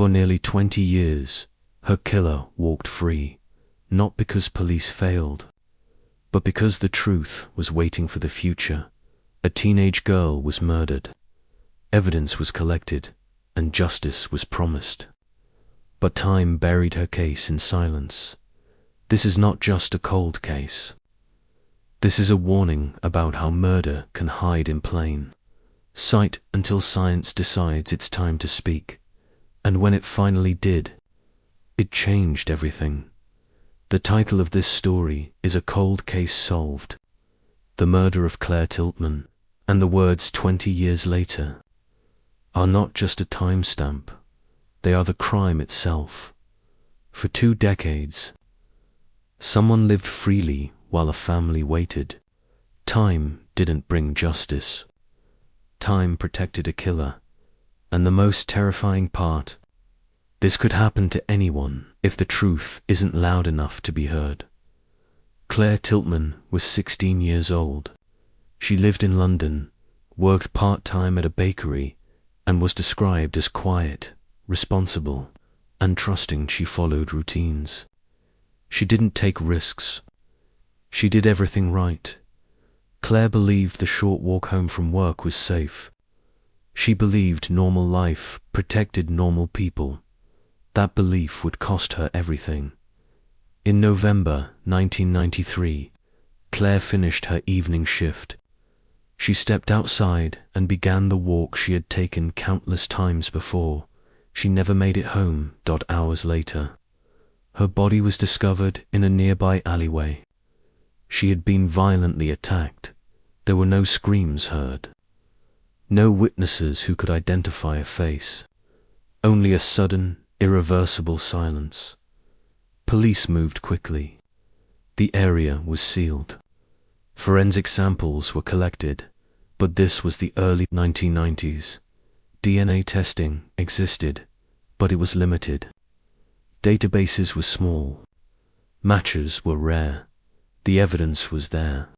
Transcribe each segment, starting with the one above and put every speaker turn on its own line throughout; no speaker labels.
For nearly 20 years, her killer walked free, not because police failed, but because the truth was waiting for the future. A teenage girl was murdered. Evidence was collected, and justice was promised. But time buried her case in silence. This is not just a cold case. This is a warning about how murder can hide in plain sight until science decides it's time to speak. And when it finally did, it changed everything. The title of this story is A Cold Case Solved: The Murder of Claire Tiltman, and the words 20 years later are not just a timestamp, they are the crime itself. For 2 decades, someone lived freely while a family waited. Time didn't bring justice. Time protected a killer. And the most terrifying part, this could happen to anyone if the truth isn't loud enough to be heard. Claire Tiltman was 16 years old. She lived in London, worked part-time at a bakery, and was described as quiet, responsible, and trusting. She followed routines. She didn't take risks. She did everything right. Claire believed the short walk home from work was safe. She believed normal life protected normal people. That belief would cost her everything. In November 1993, Claire finished her evening shift. She stepped outside and began the walk she had taken countless times before. She never made it home. Hours later, her body was discovered in a nearby alleyway. She had been violently attacked. There were no screams heard. No witnesses who could identify a face. Only a sudden, irreversible silence. Police moved quickly. The area was sealed. Forensic samples were collected, but this was the early 1990s. DNA testing existed, but it was limited. Databases were small. Matches were rare. The evidence was there,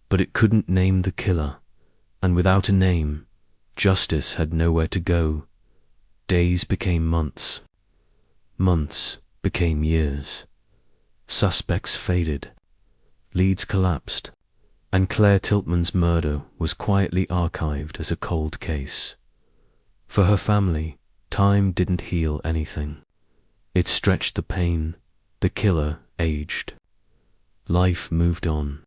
but it couldn't name the killer. And without a name, justice had nowhere to go. Days became months. Months became years. Suspects faded. Leads collapsed. And Claire Tiltman's murder was quietly archived as a cold case. For her family, time didn't heal anything. It stretched the pain. The killer aged. Life moved on.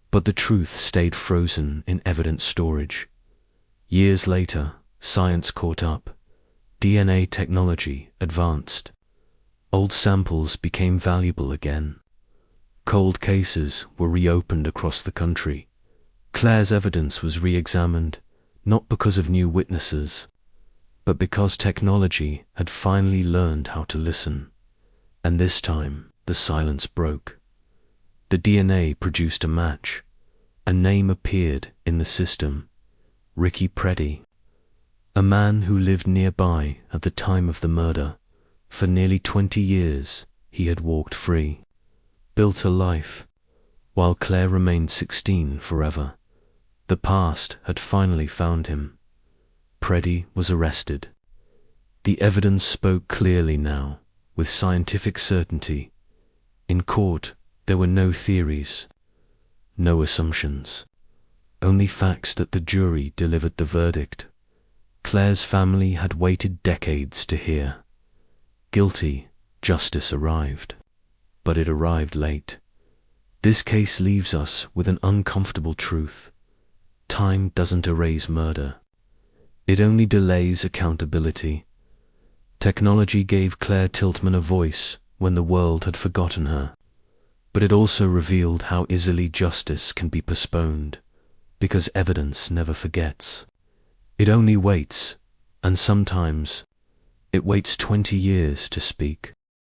But the truth stayed frozen in evidence storage. Years later, science caught up. DNA technology advanced. Old samples became valuable again. Cold cases were reopened across the country. Claire's evidence was re-examined, not because of new witnesses, but because technology had finally learned how to listen. And this time, the silence broke. The DNA produced a match. A name appeared in the system: Ricky Preddy, a man who lived nearby at the time of the murder. For nearly 20 years, he had walked free, built a life, while Claire remained 16 forever. The past had finally found him. Preddy was arrested. The evidence spoke clearly now, with scientific certainty. In court, there were no theories, no assumptions, only facts that the jury delivered the verdict. Claire's family had waited decades to hear. Guilty, justice arrived, but it arrived late. This case leaves us with an uncomfortable truth. Time doesn't erase murder. It only delays accountability. Technology gave Claire Tiltman a voice when the world had forgotten her. But it also revealed how easily justice can be postponed, because evidence never forgets. It only waits, and sometimes it waits 20 years to speak.